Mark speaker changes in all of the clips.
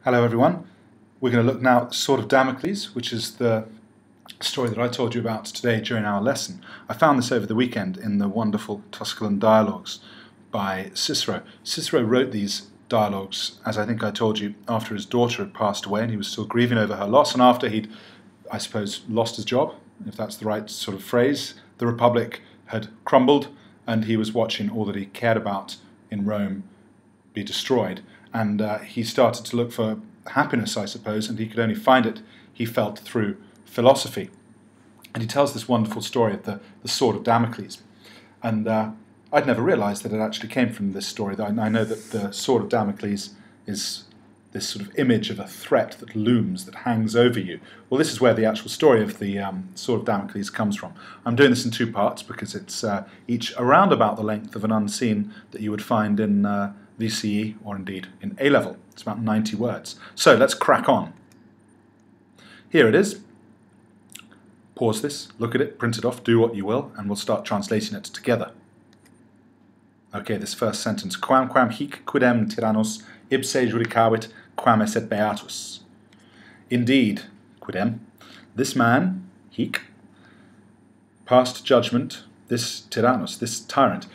Speaker 1: Hello everyone. We're going to look now at the Sword of Damocles, which is the story that I told you about today during our lesson. I found this over the weekend in the wonderful Tusculan dialogues by Cicero. Cicero wrote these dialogues, as I think I told you, after his daughter had passed away and he was still grieving over her loss, and after he'd, I suppose, lost his job, if that's the right sort of phrase. The Republic had crumbled and he was watching all that he cared about in Rome be destroyed. And he started to look for happiness, I suppose, and he could only find it, he felt, through philosophy. And he tells this wonderful story of the Sword of Damocles. And I'd never realized that it actually came from this story. I know that the Sword of Damocles is this sort of image of a threat that looms, that hangs over you. Well, this is where the actual story of the Sword of Damocles comes from. I'm doing this in two parts because it's each around about the length of an unseen that you would find in VCE, or indeed in A-level. It's about 90 words. So let's crack on. Here it is. Pause this, look at it, print it off, do what you will, and we'll start translating it together. Okay, this first sentence. Quam hic quidem tyrannos ipse judicavit quam esset beatus. Indeed, quidem, this man, hic, passed judgment, this tyrannos, this tyrant.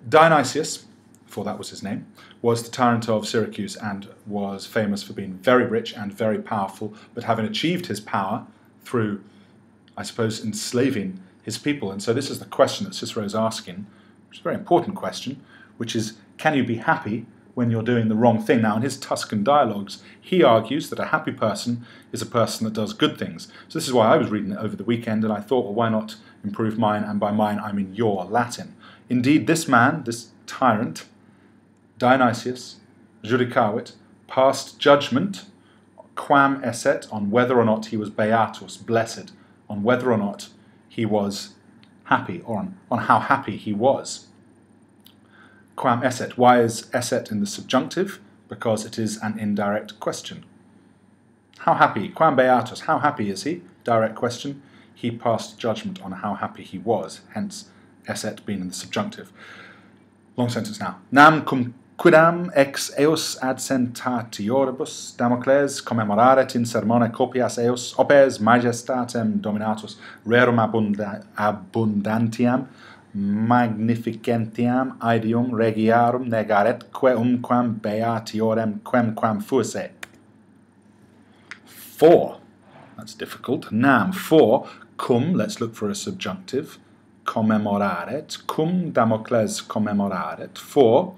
Speaker 1: Dionysius, for that was his name, was the tyrant of Syracuse and was famous for being very rich and very powerful, but having achieved his power through, I suppose, enslaving his people. And so this is the question that Cicero is asking, which is a very important question, which is, can you be happy when you're doing the wrong thing? Now, in his Tuscan dialogues, he argues that a happy person is a person that does good things. So this is why I was reading it over the weekend, and I thought, well, why not improve mine? And by mine, I mean your Latin. Indeed, this man, this tyrant, Dionysius, judicavit, passed judgment, quam esset, on whether or not he was beatus, blessed, on whether or not he was happy, or on how happy he was. Quam esset. Why is esset in the subjunctive? Because it is an indirect question. How happy? Quam beatus. How happy is he? Direct question. He passed judgment on how happy he was, hence esset being in the subjunctive. Long sentence now. Nam cum quidam ex eos adsentatioribus Damocles commemoraret in sermone copias eos opes majestatem dominatus rerum abundantiam magnificentiam aedium regiarum negaret quam beatiorem quam fuisse. For, that's difficult, nam, for, cum, let's look for a subjunctive, commemoraret, cum Damocles commemoraret, for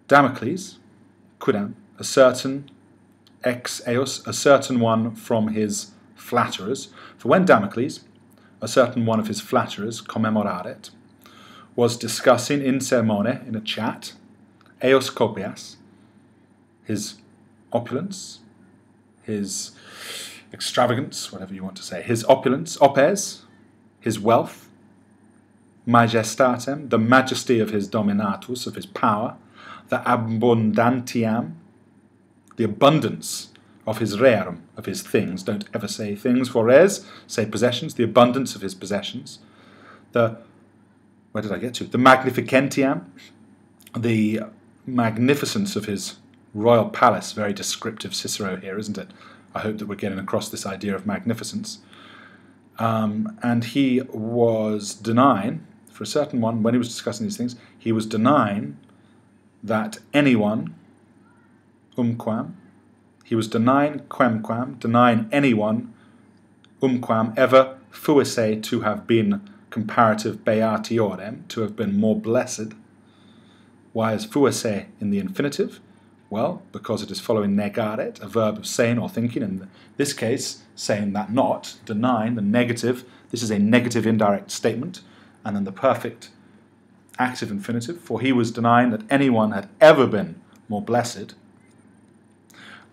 Speaker 1: Damocles, quidam, a certain ex eos, a certain one from his flatterers. For when Damocles, a certain one of his flatterers, commemoraret, was discussing in sermone, in a chat, eos copias, his opulence, his extravagance, whatever you want to say, his opulence, opes, his wealth, majestatem, the majesty of his dominatus, of his power, the abundantiam, the abundance of his rerum, of his things. Don't ever say things for res, say possessions, the abundance of his possessions. Where did I get to? The magnificentiam, the magnificence of his royal palace. Very descriptive Cicero here, isn't it? I hope that we're getting across this idea of magnificence. And he was denying, for a certain one, when he was discussing these things, he was denying that anyone, umquam, he was denying quemquam, denying anyone, umquam, ever fuisse, to have been comparative beatiorem, to have been more blessed. Why is fuisse in the infinitive? Well, because it is following negaret, a verb of saying or thinking, in this case, saying that not, denying, the negative. This is a negative indirect statement, and then the perfect active infinitive, for he was denying that anyone had ever been more blessed.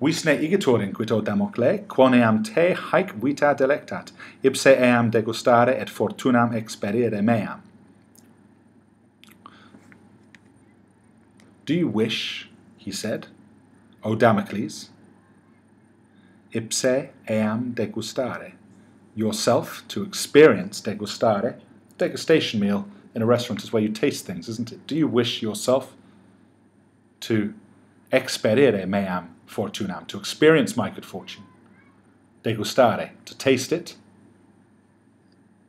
Speaker 1: Visne igitur inquito Damocle, quoneam te haec vita delectat, ipse eam degustare et fortunam experire meam. Do you wish, he said, O Damocles, ipse eam degustare, yourself to experience, degustare, degustation meal in a restaurant is where you taste things, isn't it? Do you wish yourself to experire meam, fortunam, to experience my good fortune. Degustare, to taste it.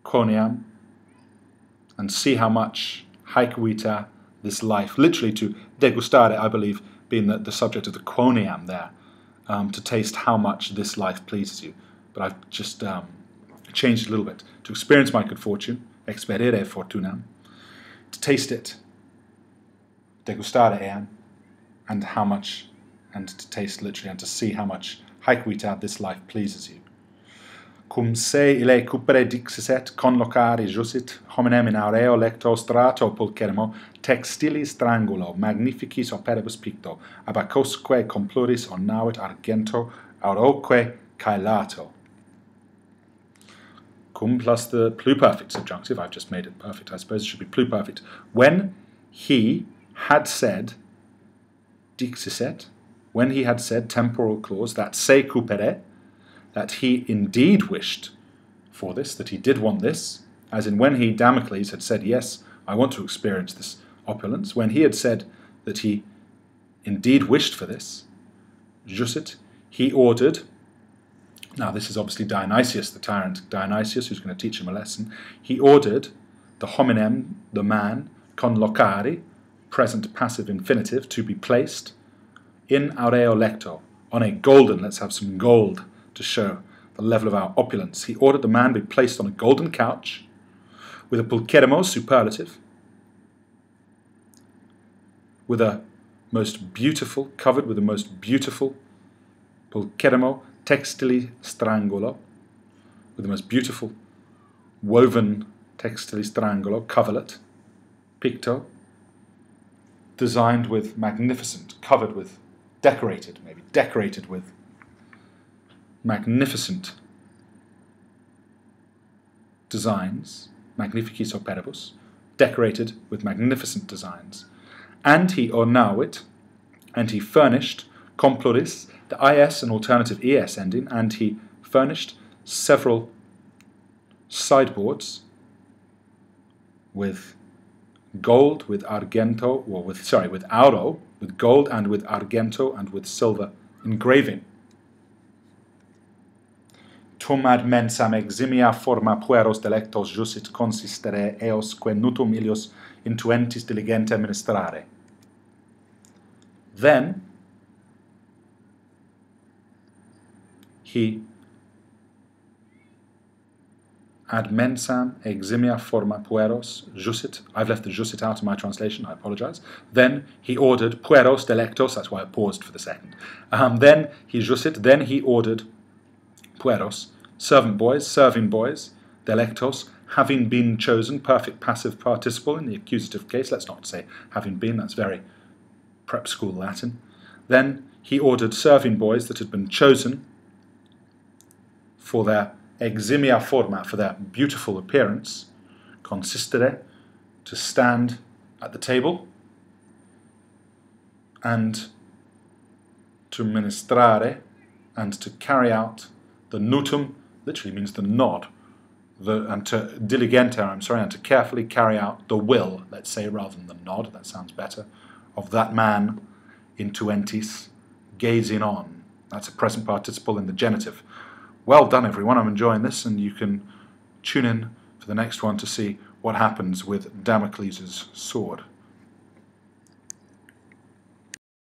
Speaker 1: Quoniam, and see how much haec vita, this life, literally to degustare, I believe, being the subject of the quoniam there, to taste how much this life pleases you. But I've just changed it a little bit. To experience my good fortune, experire fortunam, to taste it, degustare eam, and how much, and to taste literally, and to see how much haec vita, this life pleases you. Cum se ille cupere dixisset, conlocari jusit, hominem in aureo lecto strato pulcheremo, textilis strangulo, magnificis operibus picto, abacosque compluris onnavit argento, auroque caelato. Cum plus the pluperfect subjunctive, I've just made it perfect, I suppose it should be pluperfect. When he had said, dixisset, when he had said, temporal clause, that se cupere, that he indeed wished for this, that he did want this, as in when he, Damocles, had said, yes, I want to experience this opulence, when he had said that he indeed wished for this, jusit, he ordered, now this is obviously Dionysius, the tyrant Dionysius, who's going to teach him a lesson, he ordered the hominem, the man, conlocari, present passive infinitive, to be placed in aureo lecto, on a golden, let's have some gold, to show the level of our opulence. He ordered the man be placed on a golden couch with a pulcheremo superlative, with a most beautiful, covered with the most beautiful pulcheremo textili strangulo, with the most beautiful woven textili strangulo, coverlet, picto, designed with magnificent, covered with, decorated, maybe decorated with magnificent designs, magnificis operibus, decorated with magnificent designs. And he ornavit, and he furnished, compluris, the is an alternative es ending, and he furnished several sideboards with gold, with argento, or with auro, with gold and with argento and with silver engraving. Tum ad mensam eximia forma pueros delectos jusit consistere eos que nutum ilios intuentis diligente ministrare. Then he ad mensam eximia forma pueros jusit, I've left the jusit out in my translation, I apologize. Then he ordered pueros delectos, that's why I paused for the second. Then he jusit, then he ordered pueros, servant boys, serving boys, delectos, having been chosen, perfect passive participle in the accusative case. Let's not say having been, that's very prep school Latin. Then he ordered serving boys that had been chosen for their eximia forma, for their beautiful appearance, consistere, to stand at the table, and to ministrare, and to carry out the nutum, literally means the nod, and to diligente, and to carefully carry out the will, let's say, rather than the nod, that sounds better, of that man intuentis, gazing on. That's a present participle in the genitive. Well done, everyone. I'm enjoying this, and you can tune in for the next one to see what happens with Damocles' sword.